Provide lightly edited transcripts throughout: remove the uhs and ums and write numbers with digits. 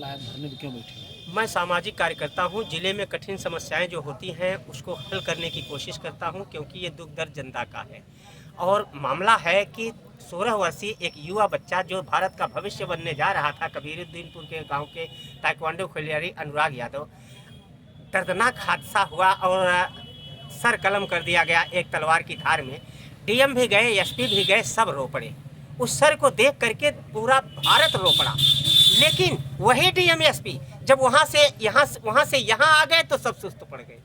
लाए धरने पे क्यों बैठे हैं? मैं सामाजिक कार्यकर्ता हूं। जिले में कठिन समस्याएं जो होती हैं उसको हल करने की कोशिश करता हूं, क्योंकि ये दुख दर्द जनता का है। और मामला है कि 16 वर्षीय एक युवा बच्चा जो भारत का भविष्य बनने जा रहा था, कबीरुद्दीनपुर के गांव के ताइक्वांडो खिलाड़ी अनुराग यादव, दर्दनाक हादसा हुआ और सर कलम कर दिया गया एक तलवार की धार में। डीएम भी गए, एसपी भी गए, सब रो पड़े। उस सर को देख करके पूरा भारत रो पड़ा। लेकिन वही डीएम एसपी जब वहाँ से यहाँ आ गए तो सब सुस्त पड़ गए।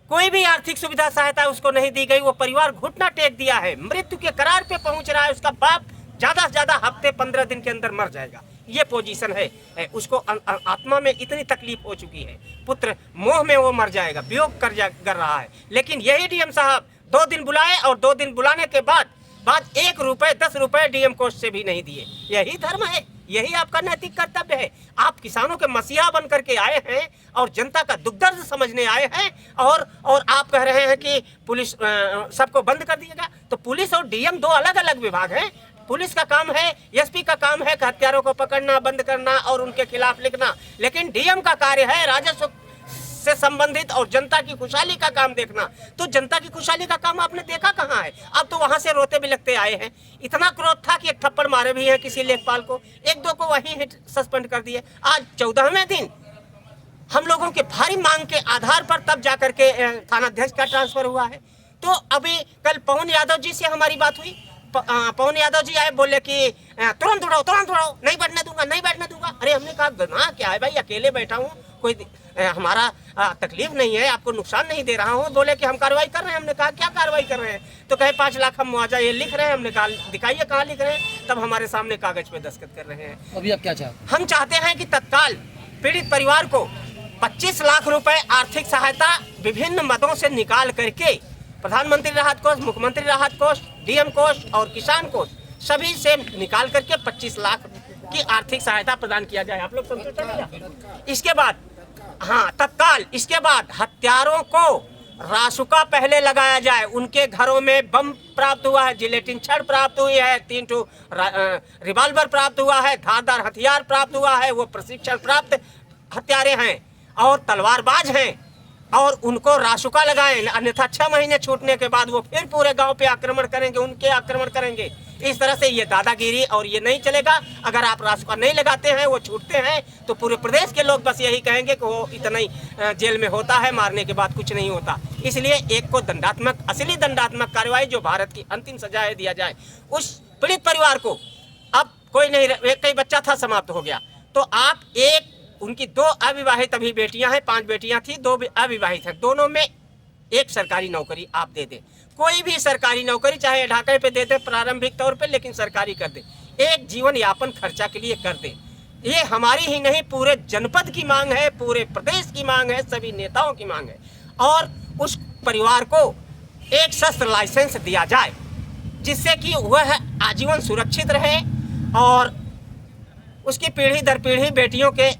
कोई भी आर्थिक सुविधा सहायता उसको नहीं दी गई। वो परिवार घुटना टेक दिया है, मृत्यु के कगार पे पहुंच रहा है। उसका बाप ज़्यादा से ज़्यादा हफ्ते 15 दिन के अंदर मर जाएगा, ये पोजीशन है। उसको आत्मा में इतनी तकलीफ हो चुकी है, पुत्र मोह में वो मर जाएगा, वियोग कर रहा है। लेकिन यही डीएम साहब 2 दिन बुलाए और 2 दिन बुलाने के बाद 1 रुपए 10 रुपए डीएम कोष से भी नहीं दिए। यही धर्म है, यही आपका नैतिक कर्तव्य है। आप किसानों के मसीहा बन करके आए हैं और जनता का दुख दर्द समझने आए हैं, और आप कह रहे हैं कि पुलिस सबको बंद कर दिएगा। तो पुलिस और डीएम 2 अलग अलग विभाग हैं। पुलिस का काम है, एसपी का काम है हत्यारों को पकड़ना, बंद करना और उनके खिलाफ लिखना। लेकिन डीएम का कार्य है राजस्व से संबंधित और जनता की खुशहाली का काम देखना। तो जनता की खुशहाली का काम आपने देखा कहाँ है? अब तो वहां से रोते बिलखते आए हैं। इतना क्रोध था कि एक थप्पड़ मारे भी है किसी लेखपाल को, 1-2 को वहीं सस्पेंड कर दिए। आज 14वें दिन हम लोगों के भारी मांग के आधार पर तब जाकर के थानाध्यक्ष का ट्रांसफर हुआ है। तो अभी कल पवन यादव जी से हमारी बात हुई। पवन यादव जी आए, बोले कि तुरंत उड़ाओ, नहीं बैठने दूंगा। अरे हमने कहा गुनाह क्या है भाई, अकेले बैठा हूँ, कोई हमारा तकलीफ नहीं है, आपको नुकसान नहीं दे रहा हूँ। बोले कि हम कार्रवाई कर रहे हैं। हमने कहा क्या कार्रवाई कर रहे हैं? तो कहे 5 लाख हम मुआवजा ये लिख रहे हैं। हमने कहा दिखाइए कहाँ लिख रहे हैं। तब हमारे सामने कागज पे दस्तखत कर रहे हैं। अभी आप क्या चाहते हैं? हम चाहते हैं कि तत्काल पीड़ित परिवार को 25 लाख रुपए आर्थिक सहायता विभिन्न मदों से निकाल करके प्रधानमंत्री राहत कोष, मुख्यमंत्री राहत कोष, डीएम कोष और किसान कोष सभी से निकाल करके 25 लाख की आर्थिक सहायता प्रदान किया जाए। आप लोग संतुष्ट हैं? इसके बाद तत्काल इसके बाद हत्यारों को रासुका पहले लगाया जाए। उनके घरों में बम प्राप्त हुआ है, जिलेटिन छड़ प्राप्त हुई है, 3 रिवाल्वर प्राप्त हुआ है, धारदार हथियार प्राप्त हुआ है। वो प्रशिक्षण प्राप्त हत्यारे हैं और तलवारबाज हैं, और उनको रासुका लगाएं, अन्यथा 6 महीने छूटने के बाद वो फिर पूरे गांव पे आक्रमण करेंगे, उनके आक्रमण करेंगे। इस तरह से ये दादागिरी और ये नहीं चलेगा। अगर आप रासुका नहीं लगाते हैं, वो छूटते हैं, तो पूरे प्रदेश के लोग बस यही कहेंगे कि वो इतना ही जेल में होता है, मारने के बाद कुछ नहीं होता। इसलिए एक को दंडात्मक, असली दंडात्मक कार्रवाई जो भारत की अंतिम सजा है दिया जाए। उस पीड़ित परिवार को अब कोई नहीं, एक बच्चा था समाप्त हो गया, तो आप उनकी 2 अविवाहित अभी बेटियां हैं, 5 बेटियां थी, 2 अविवाहित हैं, दोनों में एक सरकारी नौकरी आप दे दें। कोई भी सरकारी नौकरी चाहे ढाके पे दे दे प्रारंभिक तौर पे, लेकिन सरकारी कर दे। एक जीवन यापन खर्चा के लिए कर दे। ये हमारी ही नहीं, पूरे जनपद की मांग है, पूरे प्रदेश की मांग है, सभी नेताओं की मांग है। और उस परिवार को एक शस्त्र लाइसेंस दिया जाए, जिससे कि वह आजीवन सुरक्षित रहे और उसकी पीढ़ी दर पीढ़ी बेटियों के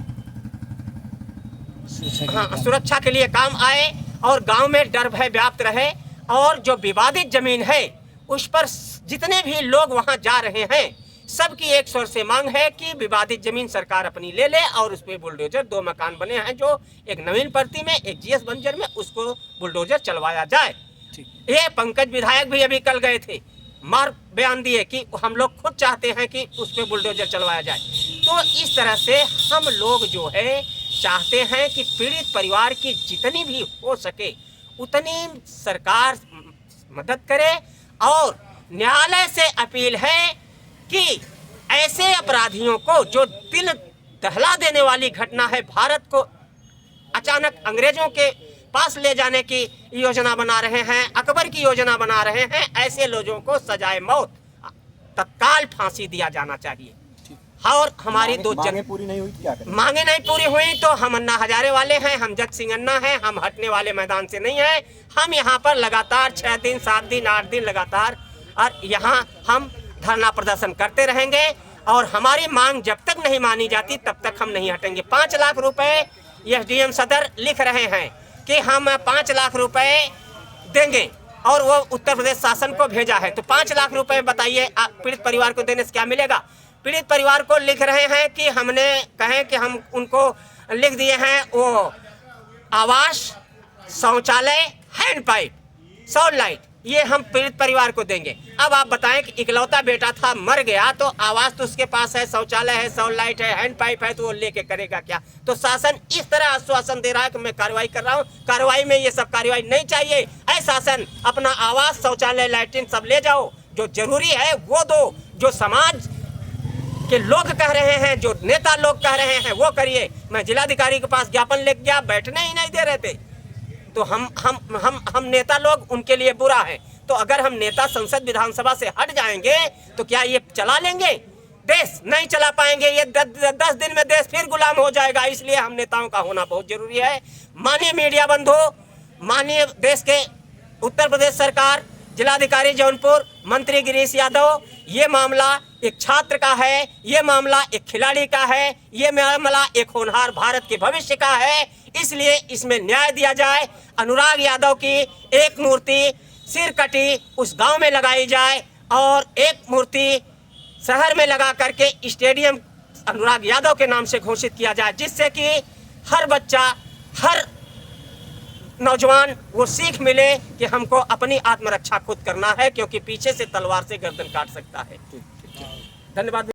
सुरक्षा के लिए काम आए, और गांव में डर भय व्याप्त रहे। और जो विवादित जमीन है उस पर जितने भी लोग वहां जा रहे हैं, सबकी एक स्वर से मांग है कि विवादित जमीन सरकार अपनी ले ले और उस पर बुलडोजर, 2 मकान बने हैं, जो एक नवीन परती में, एक जीएस बंजर में, उसको बुलडोजर चलवाया जाए। ये पंकज विधायक भी अभी कल गए थे, मार बयान दिए कि हम लोग खुद चाहते हैं कि उस पर बुलडोजर चलवाया जाए। तो इस तरह से हम लोग जो है चाहते हैं कि पीड़ित परिवार की जितनी भी हो सके उतनी सरकार मदद करे। और न्यायालय से अपील है कि ऐसे अपराधियों को, जो दिल दहला देने वाली घटना है, भारत को अचानक अंग्रेजों के पास ले जाने की योजना बना रहे हैं, अकबर की योजना बना रहे हैं, ऐसे लोगों को सजाए मौत, तत्काल फांसी दिया जाना चाहिए। और हमारी मांगे पूरी नहीं हुई, क्या करें? मांगे नहीं पूरी हुई तो हम अन्ना हजारे वाले हैं, हम जग सिंह अन्ना हैं, हम हटने वाले मैदान से नहीं हैं। हम यहाँ पर लगातार 6 दिन, 7 दिन, 8 दिन लगातार और यहाँ हम धरना प्रदर्शन करते रहेंगे। और हमारी मांग जब तक नहीं मानी जाती तब तक हम नहीं हटेंगे। 5 लाख रुपए एसडीएम सदर लिख रहे हैं कि हम 5 लाख रुपए देंगे, और वो उत्तर प्रदेश शासन को भेजा है। तो 5 लाख रुपए बताइए पीड़ित परिवार को देने से क्या मिलेगा? पीड़ित परिवार को लिख रहे हैं कि हमने कहें कि हम उनको लिख दिए हैं वो आवास, शौचालय, हैंड पाइप, सौर लाइट, ये हम पीड़ित परिवार को देंगे। अब आप बताएं कि इकलौता बेटा था, मर गया, तो आवास तो उसके पास है, शौचालय है, सौर लाइट है, हैंड पाइप है, तो वो लेके करेगा क्या? तो शासन इस तरह आश्वासन दे रहा है कि मैं कार्रवाई कर रहा हूँ। कार्रवाई में ये सब कार्रवाई नहीं चाहिए। ऐ शासन, अपना आवास, शौचालय, लैट्रिन सब ले जाओ, जो जरूरी है वो दो, जो समाज के लोग कह रहे हैं, जो नेता लोग कह रहे हैं वो करिए। मैं जिलाधिकारी के पास ज्ञापन लेके गया, बैठने ही नहीं दे रहे थे। तो हम नेता लोग उनके लिए बुरा है। तो अगर हम नेता संसद विधानसभा से हट जाएंगे तो क्या ये चला लेंगे? देश नहीं चला पाएंगे। ये 10 दिन में देश फिर गुलाम हो जाएगा। इसलिए हम नेताओं का होना बहुत जरूरी है। माननीय मीडिया बंधु, माननीय देश के उत्तर प्रदेश सरकार, जिलाधिकारी जौनपुर, मंत्री गिरीश यादव, ये मामला एक छात्र का है, ये मामला एक खिलाड़ी का है, ये मामला एक होनहार भारत के भविष्य का है। इसलिए इसमें न्याय दिया जाए। अनुराग यादव की एक मूर्ति सिर कटी उस गांव में लगाई जाए और एक मूर्ति शहर में लगा करके स्टेडियम अनुराग यादव के नाम से घोषित किया जाए, जिससे कि हर बच्चा, हर नौजवान वो सीख मिले कि हमको अपनी आत्मरक्षा खुद करना है, क्योंकि पीछे से तलवार से गर्दन काट सकता है। धन्यवाद।